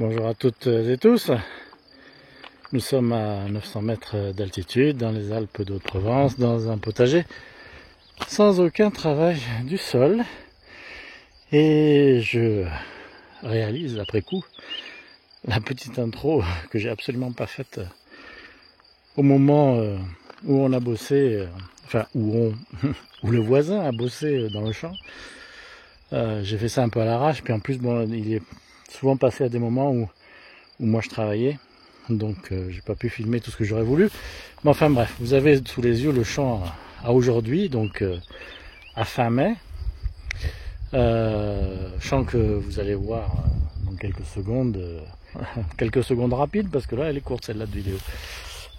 Bonjour à toutes et tous. Nous sommes à 900 mètres d'altitude dans les Alpes de Haute-Provence, dans un potager sans aucun travail du sol. Et je réalise après coup la petite intro que j'ai absolument pas faite au moment où on a bossé, enfin où le voisin a bossé dans le champ. J'ai fait ça un peu à l'arrache, puis en plus bon, il est souvent passé à des moments où moi je travaillais, donc j'ai pas pu filmer tout ce que j'aurais voulu. Mais enfin bref, vous avez sous les yeux le champ à aujourd'hui, donc à fin mai. Champ que vous allez voir dans quelques secondes, quelques secondes rapides, parce que là elle est courte celle-là de vidéo.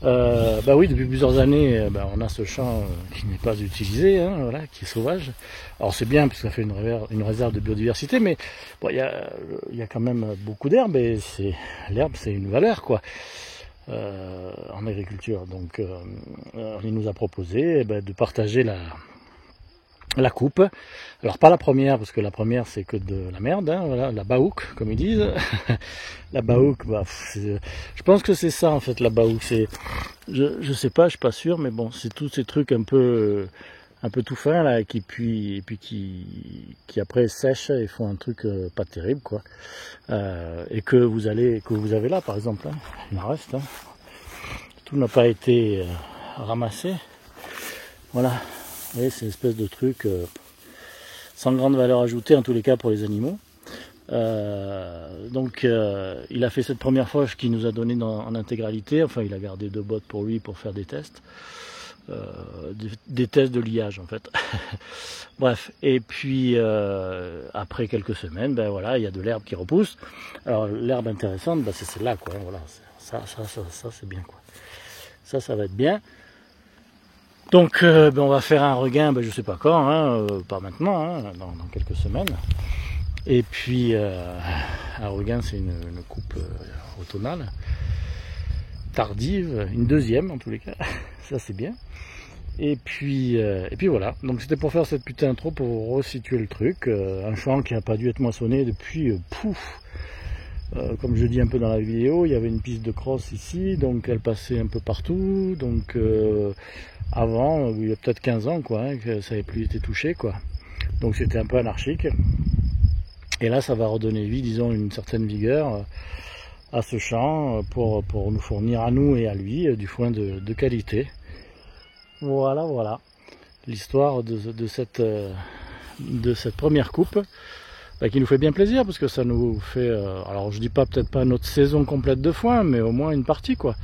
Bah oui, depuis plusieurs années, on a ce champ qui n'est pas utilisé, hein, voilà, qui est sauvage. Alors c'est bien parce que ça fait une réserve de biodiversité, mais bon, il y a quand même beaucoup d'herbe et l'herbe c'est une valeur quoi en agriculture. Donc il nous a proposé de partager la coupe. Alors pas la première, parce que la première c'est que de la merde, hein, voilà, la baouk comme ils disent. La baouk, je pense que c'est ça en fait la baouk, c'est, je sais pas, je suis pas sûr, mais bon, c'est tous ces trucs un peu tout fins là, qui après sèchent et font un truc pas terrible quoi. Et que vous avez là par exemple, hein, il en reste, hein. Tout n'a pas été ramassé, voilà. Vous voyez, c'est une espèce de truc sans grande valeur ajoutée, en tous les cas pour les animaux. Donc il a fait cette première fauche qu'il nous a donné en intégralité. Enfin, il a gardé 2 bottes pour lui pour faire des tests. Des tests de liage en fait. Bref, et puis après quelques semaines, voilà, il y a de l'herbe qui repousse. Alors l'herbe intéressante, c'est celle-là quoi. Voilà, ça c'est bien quoi. Ça va être bien. Donc on va faire un regain, je sais pas quand, hein, pas maintenant, hein, dans quelques semaines. Et puis un regain c'est une coupe automnale, tardive, une deuxième en tous les cas, ça c'est bien. Et puis voilà, donc c'était pour faire cette putain d'intro, pour resituer le truc, un champ qui n'a pas dû être moissonné depuis comme je dis un peu dans la vidéo, il y avait une piste de crosse ici, donc elle passait un peu partout, donc avant, il y a peut-être 15 ans quoi, hein, que ça n'avait plus été touché quoi. Donc c'était un peu anarchique. Et là ça va redonner vie, disons, une certaine vigueur à ce champ pour nous fournir à nous et à lui du foin de qualité. Voilà. L'histoire de cette première coupe. Qui nous fait bien plaisir parce que ça nous fait, alors je dis pas peut-être pas notre saison complète de foin, mais au moins une partie quoi.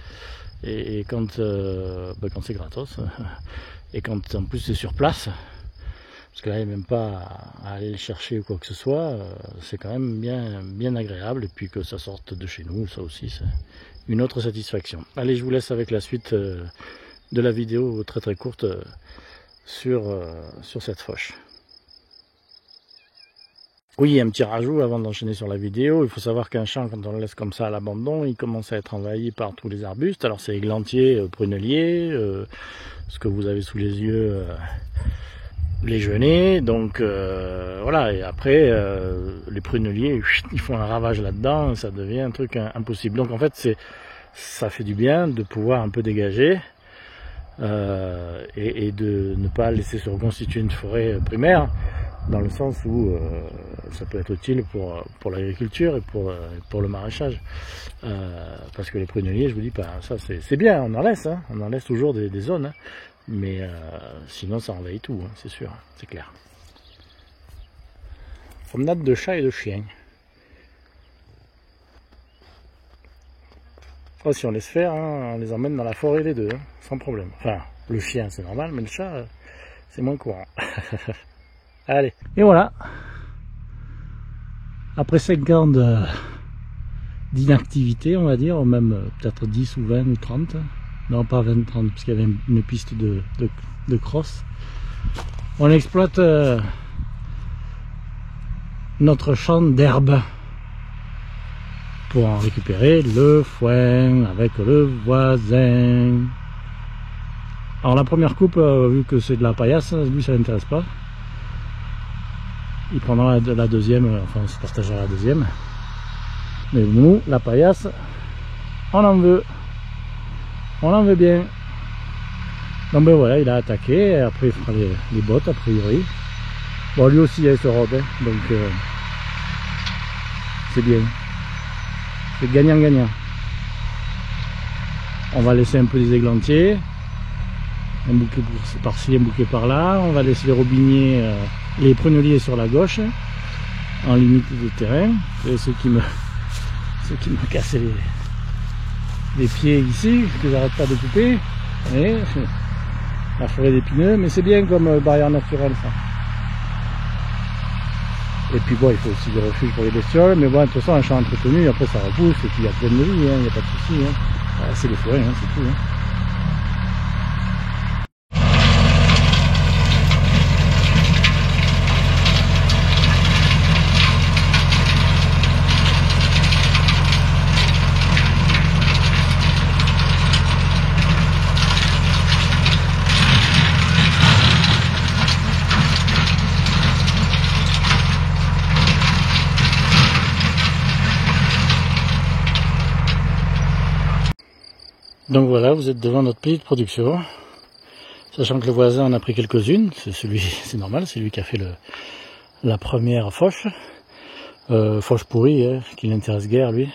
Et quand c'est gratos, et quand en plus c'est sur place, parce que là il n'y a même pas à aller le chercher ou quoi que ce soit, c'est quand même bien agréable, et puis que ça sorte de chez nous, ça aussi c'est une autre satisfaction. Allez, je vous laisse avec la suite de la vidéo très très courte sur cette fauche. Oui, un petit rajout avant d'enchaîner sur la vidéo. Il faut savoir qu'un champ, quand on le laisse comme ça à l'abandon, il commence à être envahi par tous les arbustes. Alors c'est églantier, prunelier, ce que vous avez sous les yeux, les genêts. Donc voilà, et après les pruneliers, ils font un ravage là-dedans, ça devient un truc impossible. Donc en fait, ça fait du bien de pouvoir un peu dégager et de ne pas laisser se reconstituer une forêt primaire, dans le sens où ça peut être utile pour l'agriculture et pour le maraîchage. Parce que les pruneliers, je vous dis pas, ça c'est bien, on en laisse toujours des zones, hein, mais sinon ça envahit tout, hein, c'est sûr, c'est clair. Promenade de chats et de chiens. Oh, si on laisse faire, hein, on les emmène dans la forêt les deux, hein, sans problème. Enfin, le chien c'est normal, mais le chat c'est moins courant. Allez, et voilà. Après 5 ans d'inactivité, on va dire, ou même peut-être 10 ou 20 ou 30, non pas 20, 30, parce qu'il y avait une piste de cross, on exploite notre champ d'herbe pour en récupérer le foin avec le voisin. Alors la première coupe, vu que c'est de la paillasse, lui ça l'intéresse pas. Il prendra la deuxième, enfin on se partagera la deuxième. Mais nous, la paillasse, on en veut. On en veut bien. Donc ben voilà, il a attaqué, et après il fera les bottes a priori. Bon, lui aussi il a ce rod, hein, donc c'est bien. C'est gagnant-gagnant. On va laisser un peu des églantiers, un bouquet par-ci, un bouquet par-là. On va laisser les robiniers, les prunelliers sur la gauche, en limite de terrain. C'est ceux qui me cassaient les pieds ici, que j'arrête pas de couper. Et la forêt d'épineux, mais c'est bien comme barrière naturelle ça. Et puis bon, il faut aussi des refuges pour les bestioles, mais bon, de toute façon, un champ entretenu, après ça repousse, et puis il y a plein de vie, il n'y a pas de souci. Hein. C'est les forêts, hein, c'est tout. Hein. Donc voilà, vous êtes devant notre petite production, sachant que le voisin en a pris quelques-unes, c'est normal, c'est lui qui a fait la première fauche, fauche pourrie, hein, qui l'intéresse guère lui,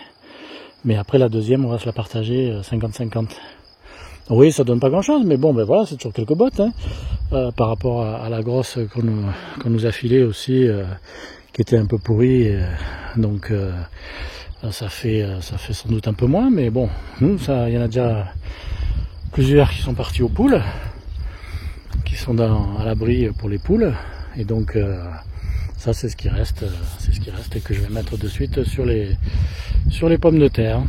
mais après la deuxième on va se la partager 50-50. Oui, ça donne pas grand-chose, mais bon, ben voilà, c'est toujours quelques bottes, hein, par rapport à la grosse qu'on nous a filée aussi, qui était un peu pourrie, donc... ça fait sans doute un peu moins, mais bon, nous, il y en a déjà plusieurs qui sont partis aux poules, qui sont à l'abri pour les poules, et donc ça c'est ce qui reste, et que je vais mettre de suite sur les pommes de terre.